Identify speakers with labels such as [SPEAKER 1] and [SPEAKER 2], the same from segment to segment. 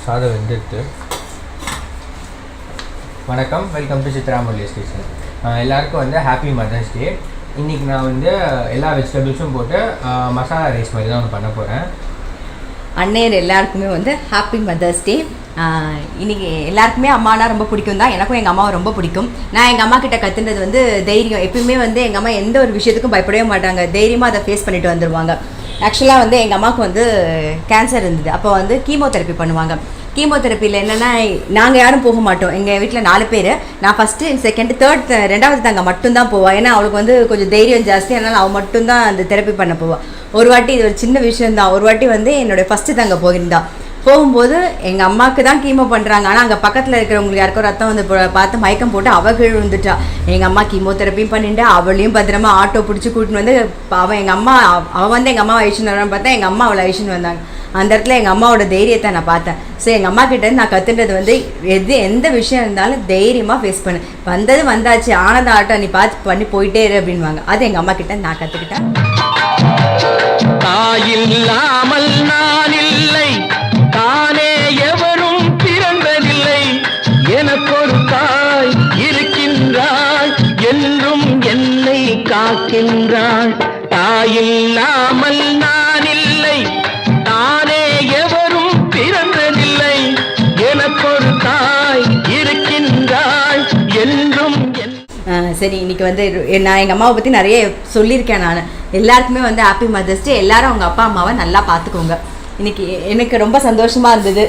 [SPEAKER 1] சாதம் வெந்துடுத்து. வணக்கம், welcome to சித்ராமொழி station. எல்லாருக்கும் வந்து ஹாப்பி மதர்ஸ் டே. இன்றைக்கி நான் வந்து எல்லா வெஜிடபிள்ஸும் போட்டு மசாலா ரைஸ் மாதிரி தான் ஒன்று பண்ண போகிறேன்.
[SPEAKER 2] அன்னையர் எல்லாருக்குமே வந்து ஹாப்பி மதர்ஸ் டே. இன்றைக்கி எல்லாருக்குமே அம்மானா ரொம்ப பிடிக்கும் தான். எனக்கும் எங்கள் அம்மாவை ரொம்ப பிடிக்கும். நான் எங்கள் அம்மா கிட்ட கற்றுனது வந்து தைரியம். எப்பயுமே வந்து எங்கள் அம்மா எந்த ஒரு விஷயத்துக்கும் பயப்படவே மாட்டாங்க. தைரியமாக அதை ஃபேஸ் பண்ணிட்டு வந்துடுவாங்க. ஆக்சுவலாக வந்து எங்கள் அம்மாவுக்கு வந்து கேன்சர் இருந்தது. அப்போ வந்து கீமோதெரப்பி பண்ணுவாங்க. கீமோதெரப்பியில் என்னென்னா நாங்கள் யாரும் போக மாட்டோம். எங்கள் வீட்டில் 4 பேர். நான் ஃபஸ்ட்டு, செகண்ட், தேர்ட், 2வது தாங்க மட்டும்தான் போவாள். ஏன்னா அவளுக்கு வந்து கொஞ்சம் தைரியம் ஜாஸ்தி. அதனால் அவள் மட்டும்தான் அந்த தெரப்பி பண்ண போவாள். ஒரு வாட்டி, இது ஒரு சின்ன விஷயந்தான், ஒரு வாட்டி வந்து என்னுடைய ஃபஸ்ட்டு தாங்க போயிருந்தா. போகும்போது எங்கள் அம்மாவுக்கு தான் கீமோ பண்ணுறாங்க. ஆனால் அங்கே பக்கத்தில் இருக்கிறவங்களுக்கு யாருக்கும் ரத்தம் வந்து பார்த்து மயக்கம் போட்டு அவள் கீழ் விழுந்துட்டா. எங்கள் அம்மா கீமோதெரப்பியும் பண்ணிட்டு அவளையும் பத்திரமா ஆட்டோ பிடிச்சி கூட்டின்னு வந்து அவள் எங்கள் அம்மா அவள் வந்து எங்கள் அம்மா அழிச்சுன்னு வரான்னு பார்த்தா எங்கள் அம்மா அவளை அழிச்சுன்னு வந்தாங்க. அந்த இடத்துல எங்கள் அம்மாவோட தைரியத்தை நான் பார்த்தேன். ஸோ எங்கள் அம்மா கிட்டேருந்து நான் கற்றுன்றது வந்து எந்த விஷயம் இருந்தாலும் தைரியமாக ஃபேஸ் பண்ணு. வந்தது வந்தாச்சு, ஆனந்த ஆட்டம் நீ பார்த்து பண்ணி போயிட்டே இரு அப்படின்வாங்க. அது எங்கள் அம்மா கிட்ட நான் கற்றுக்கிட்டேன்.
[SPEAKER 3] தாயில்லாமல் நான் இல்லை, தானே எவரும் பிறந்ததில்லை, எனக்கொரு தாய் இருக்கின்றாள், என்றும் என்னை காக்கின்றாள். தாயில்லாமல் நான் இல்லை, தானே எவரும் பிறந்ததில்லை, எனக்கொரு தாய் இருக்கின்றாள், என்றும்.
[SPEAKER 2] சரி, இன்றைக்கி வந்து நான் எங்கள் அம்மாவை பற்றி நிறைய சொல்லியிருக்கேன். நான் எல்லாருக்குமே வந்து ஹாப்பி மதர்ஸ் டே. எல்லாரும் அவங்க அப்பா அம்மாவை நல்லா பார்த்துக்கோங்க. இன்றைக்கி எனக்கு ரொம்ப சந்தோஷமாக இருந்தது.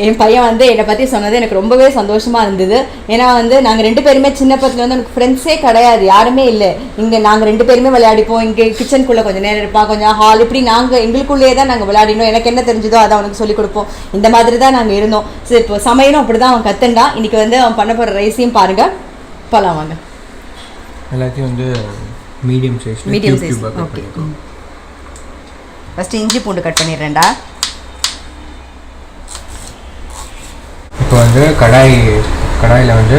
[SPEAKER 2] என் பையன் வந்து என்னை பற்றி சொன்னது எனக்கு ரொம்பவே சந்தோஷமாக இருந்தது. ஏன்னா வந்து நாங்கள் 2 பேருமே சின்ன பசங்க வந்து எனக்கு ஃப்ரெண்ட்ஸே கிடையாது, யாருமே இல்லை. இங்கே நாங்கள் 2 பேருமே விளையாடிப்போம். இங்கே கிச்சனுக்குள்ளே கொஞ்சம் நேரம் இருப்பான், கொஞ்சம் ஹால், இப்படி நாங்கள் எங்களுக்குள்ளேயே தான் நாங்கள் விளையாடினோம். எனக்கு என்ன தெரிஞ்சதோ அதை அவனுக்கு சொல்லிக் கொடுப்போம். இந்த மாதிரி தான் நாங்கள் இருந்தோம். சரி, இப்போ சமையலும் அப்படி தான் அவன் கற்றுண்டான். இன்றைக்கி வந்து அவன் பண்ண போகிற ரைஸையும் பாருங்கள். போகலாம் வாங்க.
[SPEAKER 1] எல்லாத்தையும் வந்து மீடியம் சைஸ்.
[SPEAKER 2] ஓகே. ஃபஸ்ட்டு இஞ்சி பூண்டு கட் பண்ணிடுறேன்டா.
[SPEAKER 1] இப்போ வந்து கடாயில் வந்து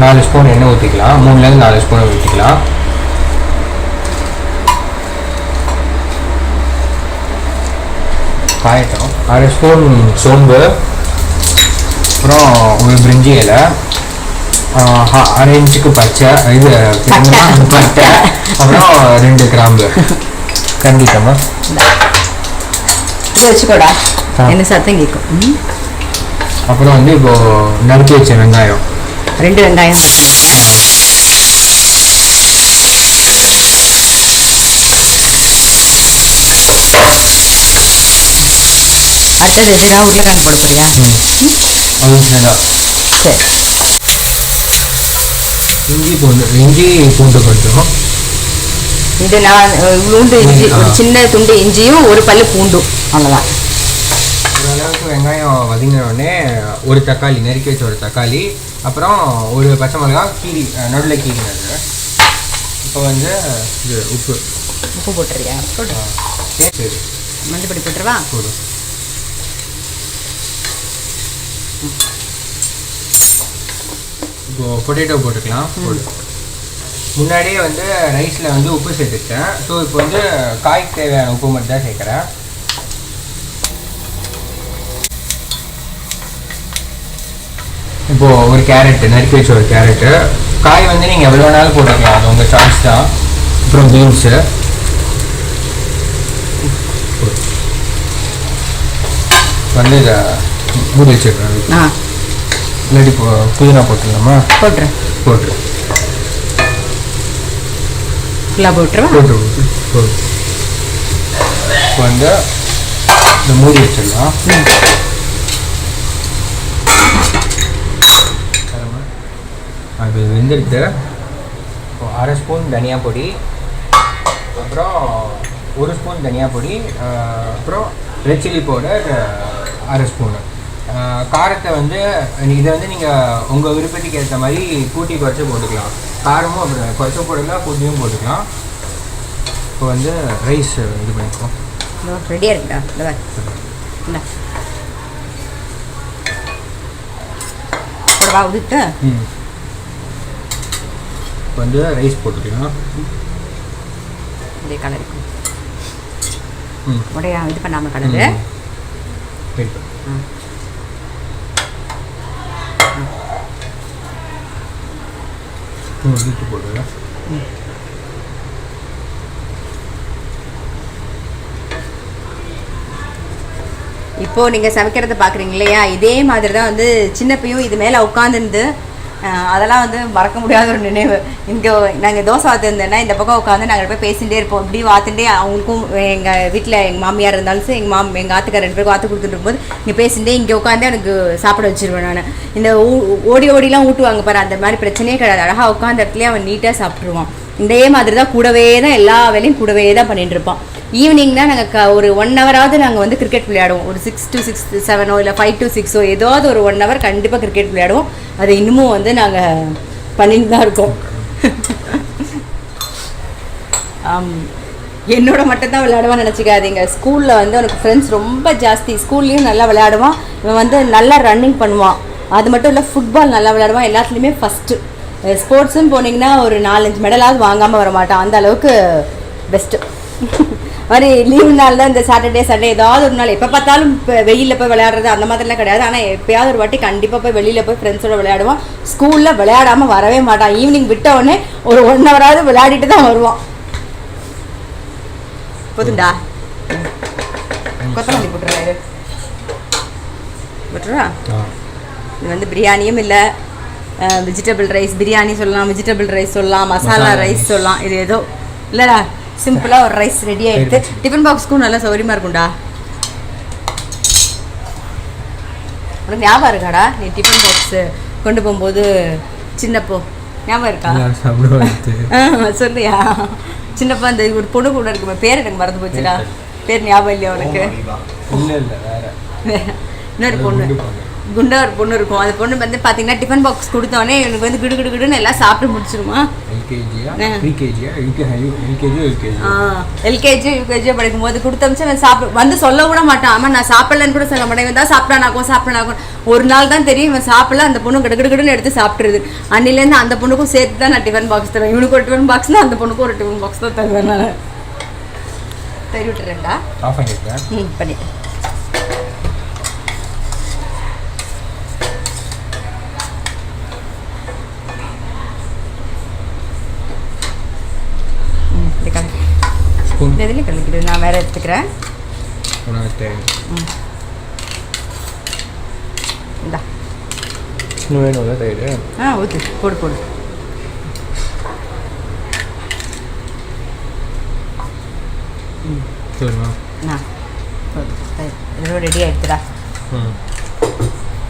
[SPEAKER 1] 4 ஸ்பூன் எண்ணெய் ஊற்றிக்கலாம். 3லேருந்து 4 ஸ்பூன் ஊற்றிக்கலாம். காயட்டும். 1/2 ஸ்பூன் சோம்பு, அப்புறம் ஒரு பிரிஞ்சி இலை, 1/2 இன்ச்சுக்கு பச்சை, இது பட்டை, அப்புறம் 2 கிராம்பு. கண்டிப்பாக
[SPEAKER 2] இது வச்சுக்கோடா, என்ன சத்தம் கேட்கும்.
[SPEAKER 1] அப்புறம் வந்து இப்போ நறுக்கி வச்ச வெங்காயம்,
[SPEAKER 2] 2 வெங்காயம். அடுத்தது எதுனா உருளைக்கிழங்கு போட போறியா? சரி.
[SPEAKER 1] இஞ்சி பூண்டு கொஞ்சம்.
[SPEAKER 2] இது நான் பூண்டு இஞ்சி, ஒரு சின்ன துண்டு இஞ்சியும் 1 பல்லு பூண்டும், அவ்வளோதான்.
[SPEAKER 1] ஓரளவுக்கு வெங்காயம் வதங்கின உடனே ஒரு தக்காளி, நறுக்கி வச்ச ஒரு தக்காளி, அப்புறம் ஒரு பச்சை மிளகாய் நடுவில் கீரினது. இப்போ வந்து இது உப்பு
[SPEAKER 2] போட்டுறியா? போட்டு.
[SPEAKER 1] சரி,
[SPEAKER 2] மஞ்சப்பொடி போட்டுருவா?
[SPEAKER 1] போதும். இப்போ பொட்டேட்டோ போட்டுக்கலாம். முன்னாடியே வந்து ரைஸில் வந்து உப்பு சேர்த்துட்டேன். ஸோ இப்போ வந்து காய்க்கு தேவையான உப்பு மட்டும் தான் சேர்க்குறேன். இப்போது ஒரு கேரட்டு, நறுக்கி வச்ச ஒரு கேரட்டு. காய் வந்து நீங்கள் எவ்வளோ வேணாலும் போட்டுக்கலாம், அது உங்கள் சாய்ஸ் தான். அப்புறம் பீன்ஸு வந்து இதை மூடி வச்சுருக்கேன். இல்லாட்டி புதினா போட்டுடலாமா? போட்டுரு.
[SPEAKER 2] ஃபுல்லாக போட்டுருவா?
[SPEAKER 1] போட்டு இப்போ வந்து இந்த மூடி வச்சிடலாம். அது வெந்துடுத்து. இப்போ 1/2 ஸ்பூன் தனியா பொடி, அப்புறம் 1 ஸ்பூன் தனியா பொடி, அப்புறம் ரெட் சில்லி பவுடர் 1/2 ஸ்பூனு. காரத்தை வந்து இதை வந்து நீங்கள் உங்கள் விருப்பத்துக்கு ஏற்ற மாதிரி கூட்டி குறைச்சி போட்டுக்கலாம். காரமும் அப்படி குறைச்சி போட்டுக்கலாம், கூட்டியும் போட்டுக்கலாம். இப்போ வந்து ரைஸ் இது பண்ணிப்போம்.
[SPEAKER 2] ரெடியாக இருக்குடா. இல்லை உதுட்டு
[SPEAKER 1] வந்து ரைஸ் போட்டுக்கலாம்.
[SPEAKER 2] இதே கலருக்கு உடைய இது பண்ணாமல் கலரு.
[SPEAKER 1] வெயிட் வீட்டு போடுங்க.
[SPEAKER 2] இப்போது நீங்கள் சமைக்கிறத பார்க்குறீங்க இல்லையா, இதே மாதிரி தான் வந்து சின்ன பையும் இது மேலே உட்காந்துருந்து அதெல்லாம் வந்து மறக்க முடியாத ஒரு நினைவு. இங்கே நாங்கள் தோசை வாத்துருந்தேன்னா இந்த பக்கம் உட்காந்து நாங்கள் போய் பேசிகிட்டே இருப்போம். இப்படி வாத்துட்டே அவங்களுக்கும் எங்கள் வீட்டில் எங்கள் மாமியார் இருந்தாலும் சரி எங்கள் ஆத்துக்கார் 2 பேருக்கு வாத்து கொடுத்துட்டு இருக்கும்போது இங்கே பேசிகிட்டே இங்கே உட்காந்து எனக்கு சாப்பிட வச்சுருவேன். நான் இந்த ஓடிலாம் ஊட்டுவாங்க பாரு, அந்த மாதிரி பிரச்சனையே கிடையாது. அழகாக உட்காந்த இடத்துலேயே அவன் நீட்டாக சாப்பிட்ருவான். இதே மாதிரி தான் கூடவே தான் எல்லா வேலையும் கூடவே தான் பண்ணிட்டு இருப்பான். ஈவினிங் தான் நாங்கள் ஒரு 1 ஹவராவது நாங்கள் வந்து கிரிக்கெட் விளையாடுவோம். ஒரு 6 to 7 இல்லை 5 to 6 ஏதாவது ஒரு 1 ஹவர் கண்டிப்பாக கிரிக்கெட் விளையாடுவோம். அது இன்னமும் வந்து நாங்கள் பண்ணிட்டு தான் இருக்கோம். என்னோட மட்டும் தான் விளையாடுவான்னு நினச்சிக்காதீங்க. ஸ்கூலில் வந்து அவனுக்கு ஃப்ரெண்ட்ஸ் ரொம்ப ஜாஸ்தி. ஸ்கூல்லேயும் நல்லா விளையாடுவான். இவன் வந்து நல்லா ரன்னிங் பண்ணுவான். அது மட்டும் இல்லை ஃபுட்பால் நல்லா விளையாடுவான். எல்லாத்துலேயுமே ஃபஸ்ட்டு. ஸ்போர்ட்ஸுன்னு போனீங்கன்னா ஒரு 4-5 மெடலாவது வாங்காமல் வர மாட்டான். அந்த அளவுக்கு பெஸ்ட்டு. மாதிரி லீவு நாள் தான் இந்த சாட்டர்டே சண்டே ஏதாவது ஒரு நாள் எப்போ பார்த்தாலும் இப்போ வெயிலில் போய் விளையாடுறது அந்த மாதிரிலாம் கிடையாது. ஆனால் எப்போயாவது ஒரு வாட்டி கண்டிப்பாக போய் வெளியில் போய் ஃப்ரெண்ட்ஸோட விளையாடுவான். ஸ்கூலில் விளையாடாமல் வரவே மாட்டான். ஈவினிங் விட்டவுடனே ஒரு 1 ஹவராவது விளையாடிட்டு தான் வருவான். போதுண்டா, கொத்தமல்லி போட்டுறாரு போட்டுருவா. இது வந்து பிரியாணியும் இல்லை, வெஜிடபிள் ரைஸ் பிரியாணி சொல்லலாம், வெஜிடபிள் ரைஸ் சொல்லலாம், மசாலா ரைஸ் சொல்லலாம். இது ஏதோ இல்லைடா, சிம்பிளாக ஒரு ரைஸ் ரெடி ஆகிடுது. டிஃபன் பாக்ஸ்க்கும் நல்லா சௌகரியமாக இருக்கும்டா. உனக்கு ஞாபகம் இருக்காடா நீ டிஃபன் பாக்ஸு கொண்டு போகும்போது சின்னப்போ ஞாபகம் இருக்கா? சொல்லியா? சின்னப்பா அந்த ஒரு பொண்ணு கூட இருக்குமே, பேர் எனக்கு மறந்து போச்சுடா. பேர் ஞாபகம் இல்லையா உனக்கு? இன்னொரு பொண்ணு குண்டா ஒரு பொண்ணு இருக்கும். அந்த பொண்ணு வந்து பார்த்தீங்கன்னா டிஃபன் பாக்ஸ் கொடுத்தோடனே எனக்கு வந்து கிடுகிடுன்னு எல்லாம் சாப்பிட்டு முடிச்சிருமா. எல்கேஜி யூகேஜியோ படிக்கும்போது கொடுத்தமிச்சு அவன் சாப்பிட வந்து சொல்ல கூட மாட்டான். ஆமாம் நான் சாப்பிடலன்னு கூட சொல்ல மாட்டேன். இவன் தான் சாப்பிடானாக்கும். ஒரு நாள் தான் தெரியும் இவன் சாப்பிடல. அந்த பொண்ணு கிடுகிடுன்னு எடுத்து சாப்பிட்ருது. அன்னிலேருந்து அந்த பொண்ணுக்கும் சேர்த்து தான் நான் டிஃபன் பாக்ஸ் தருவேன். இவனுக்கு ஒரு டிஃபன் பாக்ஸ்னா அந்த பொண்ணுக்கும் ஒரு டிஃபன் பாக்ஸ் தான் தருவேன். நான் தரி விட்டுறேன்டா. பண்ணிட்டேன். இதில் கழிக்கிடு, நான் வேறு எடுத்துக்கிறேன். இந்தா
[SPEAKER 1] வேணும்ல தயிர்.
[SPEAKER 2] ஊற்று, போடு. இதோட ரெடி ஆகிடுத்துடா.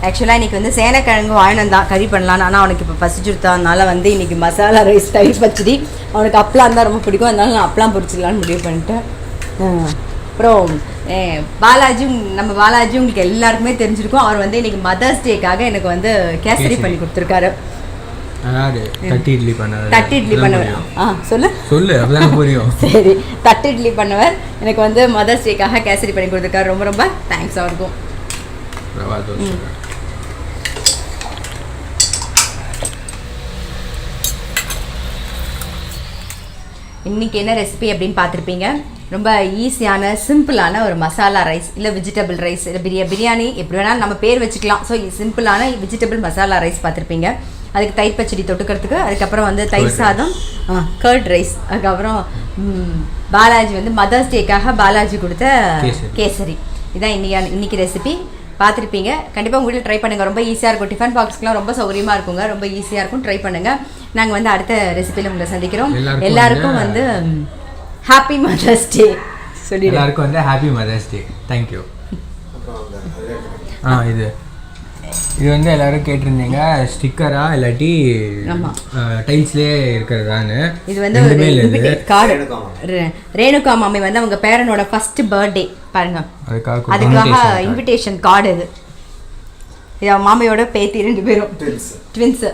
[SPEAKER 2] ஆக்சுவலாக இன்றைக்கி வந்து சேனைக்கிழங்கு வாங்கினந்தான் கறி பண்ணலான்னு. ஆனால் அவனுக்கு இப்போ பசிச்சுடுத்தாதனால வந்து இன்றைக்கி மசாலா ரைஸ் தயிர் பச்சடி. அவனுக்கு அப்பளம் தான் ரொம்ப பிடிக்கும். அதனால நான் அப்பளம் பொரிச்சிடலான்னு முடிவு பண்ணிட்டேன். அப்புறம் நம்ம பாலாஜி உங்களுக்கு எல்லாருக்குமே தெரிஞ்சிருக்கும். அவர் வந்து இன்றைக்கி மதர்ஸ் டேக்காக எனக்கு வந்து கேசரி பண்ணி கொடுத்துருக்காரு.
[SPEAKER 1] தட்டு இட்லி
[SPEAKER 2] பண்ணவர்.
[SPEAKER 1] சொல்லு அப்பதான் புரியும்.
[SPEAKER 2] சரி, தட்டு இட்லி பண்ணவர் எனக்கு வந்து மதர்ஸ் டேக்காக கேசரி பண்ணி கொடுத்துருக்காரு. ரொம்ப ரொம்ப தேங்க்ஸ் அவருக்கும். இன்றைக்கி என்ன ரெசிபி அப்படின்னு பார்த்துருப்பீங்க. ரொம்ப ஈஸியான சிம்பிளான ஒரு மசாலா ரைஸ், இல்லை வெஜிடபிள் ரைஸ், இல்லை பிரியாணி எப்படி வேணாலும் நம்ம பேர் வச்சுக்கலாம். ஸோ சிம்பிளான வெஜிடபிள் மசாலா ரைஸ் பார்த்துருப்பீங்க. அதுக்கு தயிர் பச்சடி தொட்டுக்கிறதுக்கு, அதுக்கப்புறம் வந்து தயிர் சாதம், கர்ட் ரைஸ், அதுக்கப்புறம் பாலாஜி வந்து மதர்ஸ் டேக்காக பாலாஜி கொடுத்த கேசரி. இதான் இன்னைக்கு ரெசிபி. பார்த்துருப்பீங்க. கண்டிப்பாக உங்கள் வீட்டில் ட்ரை பண்ணுங்கள். ரொம்ப ஈஸியாக இருக்கும். டிஃபன் பாக்ஸ்க்குலாம் ரொம்ப சௌகரியமாக இருக்குங்க. ரொம்ப ஈஸியாக இருக்கும். ட்ரை பண்ணுங்கள். நாங்கள் வந்து அடுத்த ரெசிபியில் உங்களை சந்திக்கிறோம். எல்லாருக்கும் வந்து ஹாப்பி மதர்ஸ் டே சொல்லி
[SPEAKER 1] எல்லாருக்கும் வந்து ஹாப்பி மதர்ஸ் டே. தேங்க்யூ. இது வந்து எல்லாரும் கேட்டிருந்தீங்க ஸ்டிக்கரா இல்லாட்டி டைல்ஸ்லேயே இருக்கிறதான்னு.
[SPEAKER 2] இது வந்து கார்டு. ரேணுகா மாமி வந்து அவங்க பேரனோட ஃபர்ஸ்ட் பர்த்டே பாருங்க, அதுக்காக இன்விடேஷன் கார்டு. இது அவன் மாமியோட பேத்தி 2 பேரும் ட்வின்ஸு.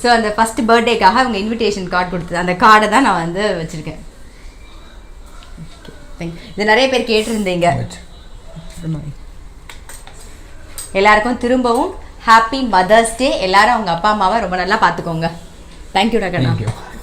[SPEAKER 2] ஸோ அந்த ஃபர்ஸ்ட் பர்த்டேக்காக அவங்க இன்விடேஷன் கார்டு கொடுத்தது. அந்த கார்டை தான் நான் வந்து வச்சுருக்கேன். இது நிறைய பேர் கேட்டிருந்தீங்க. எல்லாருக்கும் திரும்பவும் ஹாப்பி மதர்ஸ் டே. எல்லாரும் அவங்க அப்பா அம்மாவை ரொம்ப நல்லா பார்த்துக்கோங்க. Thank you doctor.